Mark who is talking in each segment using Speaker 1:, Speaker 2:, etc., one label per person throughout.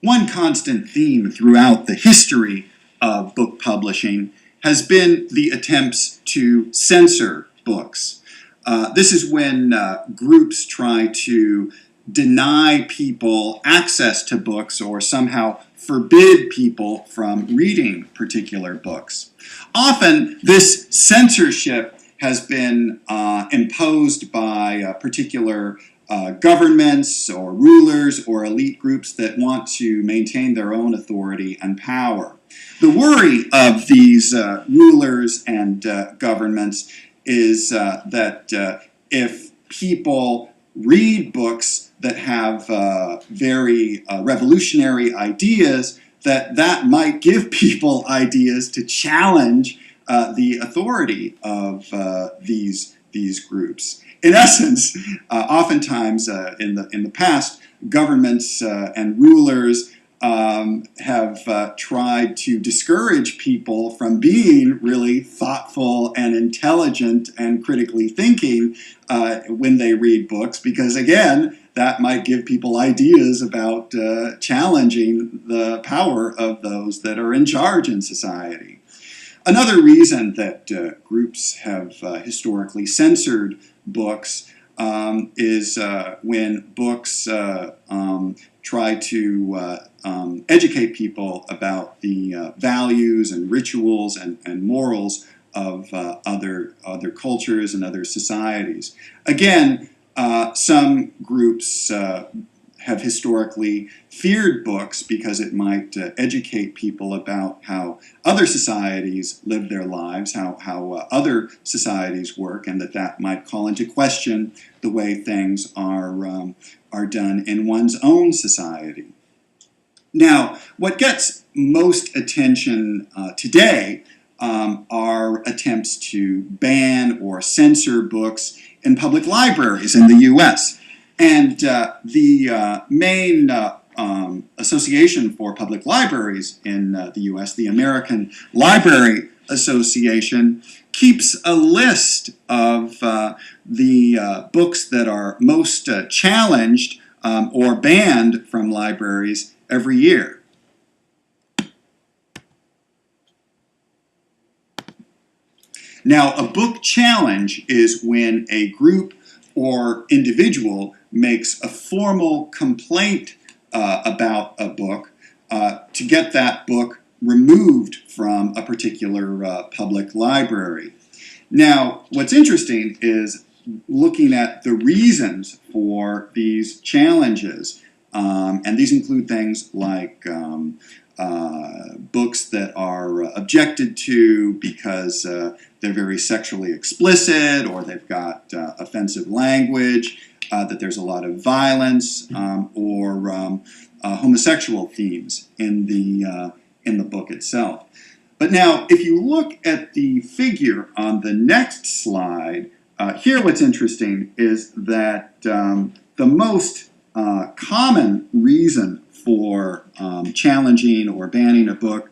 Speaker 1: One constant theme throughout the history of book publishing has been the attempts to censor books. This is when groups try to deny people access to books or somehow forbid people from reading particular books. Often, this censorship has been imposed by particular governments or rulers or elite groups that want to maintain their own authority and power. The worry of these rulers and governments is that if people read books that have very revolutionary ideas, that might give people ideas to challenge the authority of these groups. In essence, oftentimes in the past, governments and rulers have tried to discourage people from being really thoughtful and intelligent and critically thinking when they read books, because again, that might give people ideas about challenging the power of those that are in charge in society. Another reason that groups have historically censored books is when books try to educate people about the values and rituals and morals of other cultures and other societies. Again, some groups have historically feared books because it might educate people about how other societies live their lives, how other societies work, and that might call into question the way things are done in one's own society. Now, what gets most attention today are attempts to ban or censor books in public libraries in the U.S. And the main Association for Public Libraries in the U.S., the American Library Association, keeps a list of the books that are most challenged or banned from libraries every year. Now, a book challenge is when a group or individual makes a formal complaint about a book to get that book removed from a particular public library. Now, what's interesting is looking at the reasons for these challenges, and these include things like books that are objected to because they're very sexually explicit, or they've got offensive language, that there's a lot of violence, or homosexual themes in the book itself. But now, if you look at the figure on the next slide, here what's interesting is that the most common reason for challenging or banning a book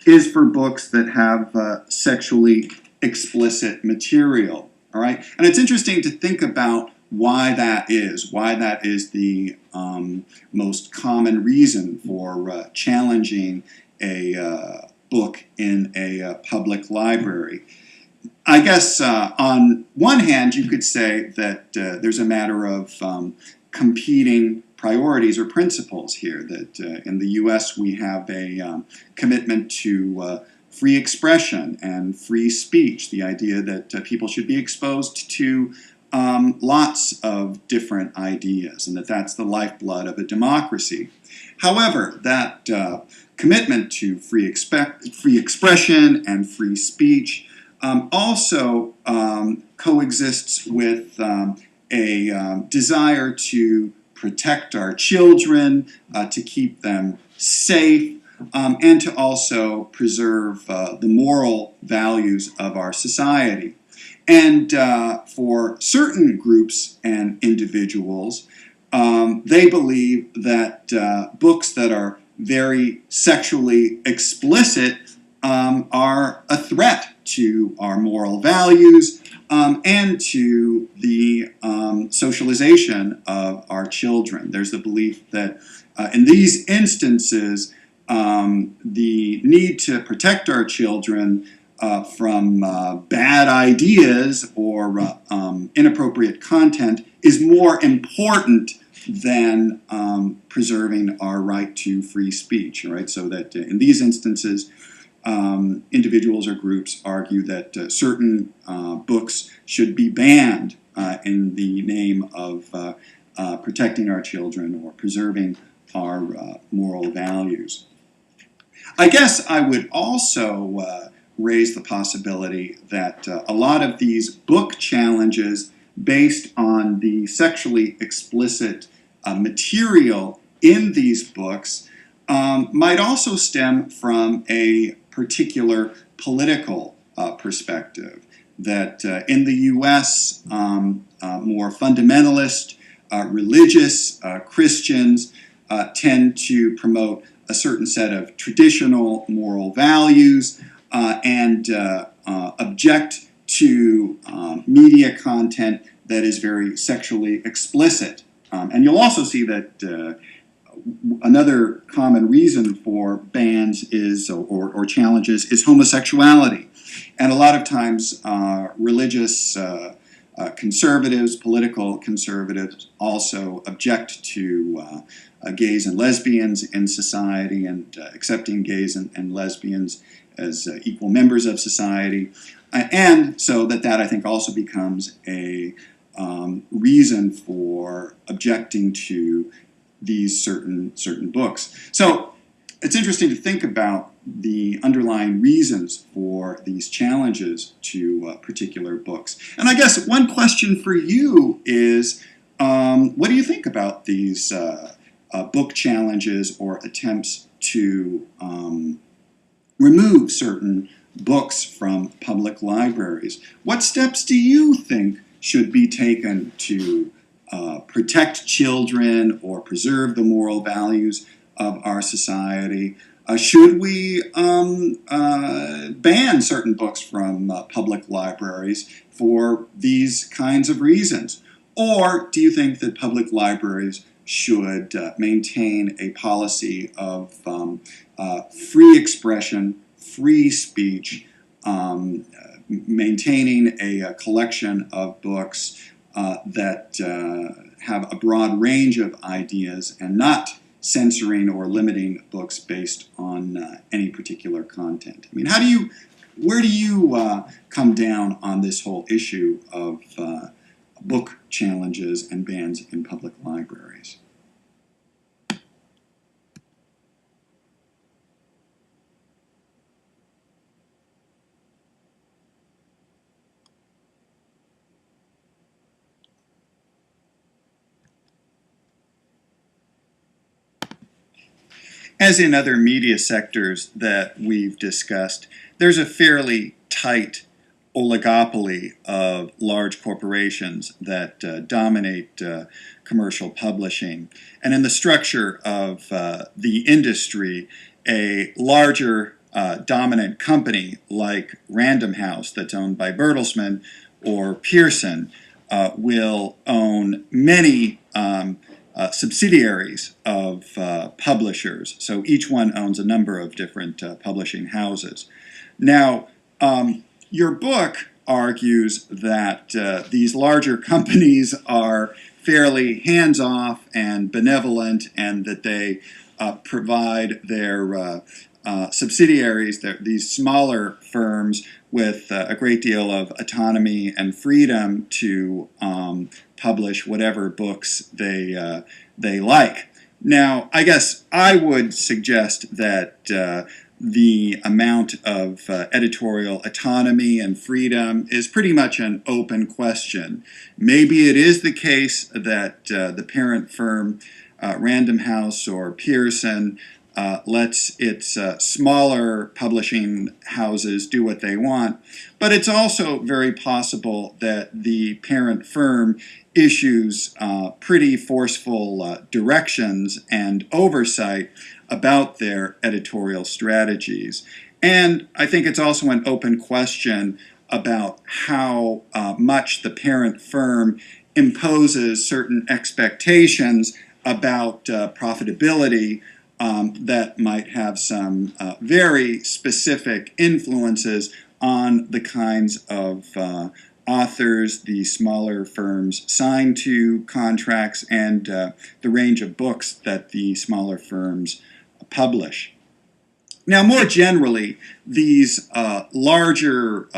Speaker 1: is for books that have sexually explicit material. All right, and it's interesting to think about why that is the most common reason for challenging a book in a public library. I guess on one hand you could say that there's a matter of competing priorities or principles here, that in the U.S. we have a commitment to free expression and free speech, the idea that people should be exposed to lots of different ideas, and that's the lifeblood of a democracy. However, that commitment to free expression and free speech also coexists with a desire to protect our children, to keep them safe, and to also preserve the moral values of our society. And for certain groups and individuals, they believe that books that are very sexually explicit are a threat to our moral values and to the socialization of our children. There's the belief that In these instances, the need to protect our children from bad ideas or inappropriate content is more important than preserving our right to free speech, right? So that in these instances, individuals or groups argue that certain books should be banned in the name of protecting our children or preserving our moral values. I guess I would also raise the possibility that a lot of these book challenges based on the sexually explicit material in these books might also stem from a particular political perspective. That in the US, more fundamentalist, religious Christians tend to promote a certain set of traditional moral values and object to media content that is very sexually explicit. And you'll also see that another common reason for bans is or challenges is homosexuality. And a lot of times religious conservatives, political conservatives also object to gays and lesbians in society and accepting gays and lesbians as equal members of society. And so that I think also becomes a reason for objecting to these certain books. So it's interesting to think about the underlying reasons for these challenges to particular books. And I guess one question for you is, what do you think about these book challenges or attempts to remove certain books from public libraries? What steps do you think should be taken to protect children or preserve the moral values of our society? Should we ban certain books from public libraries for these kinds of reasons? Or do you think that public libraries should maintain a policy of free expression, free speech, maintaining a collection of books that have a broad range of ideas and not censoring or limiting books based on any particular content? I mean, where do you come down on this whole issue of book challenges and bans in public libraries? As in other media sectors that we've discussed, there's a fairly tight oligopoly of large corporations that dominate commercial publishing. And in the structure of the industry, a larger dominant company like Random House, that's owned by Bertelsmann, or Pearson, will own many subsidiaries of publishers. So each one owns a number of different publishing houses. Now, your book argues that these larger companies are fairly hands-off and benevolent, and that they provide their subsidiaries, these smaller firms, with a great deal of autonomy and freedom to publish whatever books they like. Now, I guess I would suggest that the amount of editorial autonomy and freedom is pretty much an open question. Maybe it is the case that the parent firm, Random House or Pearson, lets its smaller publishing houses do what they want. But it's also very possible that the parent firm issues pretty forceful directions and oversight about their editorial strategies. And I think it's also an open question about how much the parent firm imposes certain expectations about profitability that might have some very specific influences on the kinds of authors the smaller firms sign to contracts and the range of books that the smaller firms publish. Now, more generally, these larger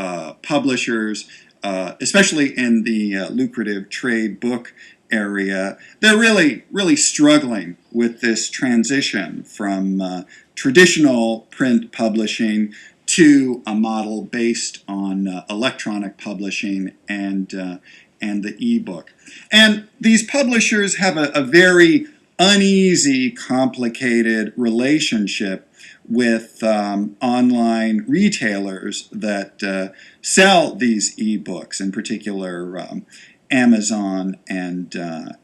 Speaker 1: publishers, especially in the lucrative trade book area, they're really struggling with this transition from traditional print publishing to a model based on electronic publishing and the ebook. And these publishers have a very uneasy, complicated relationship with online retailers that sell these ebooks, in particular Amazon and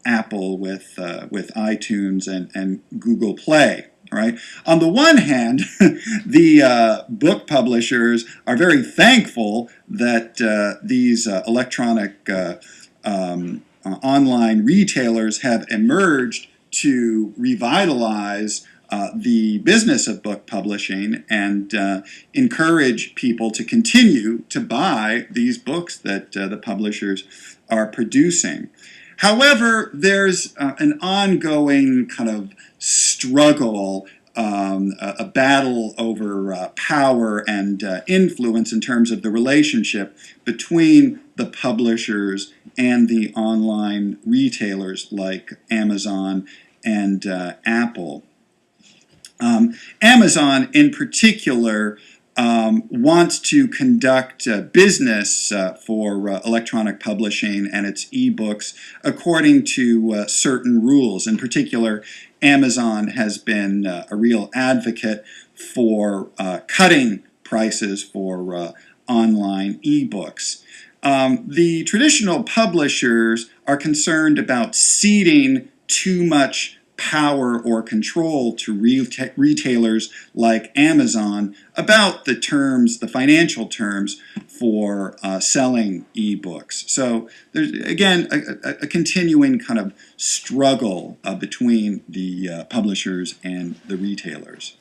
Speaker 1: Apple with iTunes and Google Play. Right? On the one hand, the book publishers are very thankful that these electronic online retailers have emerged to revitalize the business of book publishing and encourage people to continue to buy these books that the publishers are producing. However, there's an ongoing kind of struggle, a battle over power and influence in terms of the relationship between the publishers and the online retailers like Amazon and Apple. Amazon, in particular, wants to conduct business for electronic publishing and its ebooks according to certain rules. In particular, Amazon has been a real advocate for cutting prices for online ebooks. The traditional publishers are concerned about ceding too much power or control to retailers like Amazon about the terms, the financial terms for selling ebooks. So there's, again, a continuing kind of struggle between the publishers and the retailers.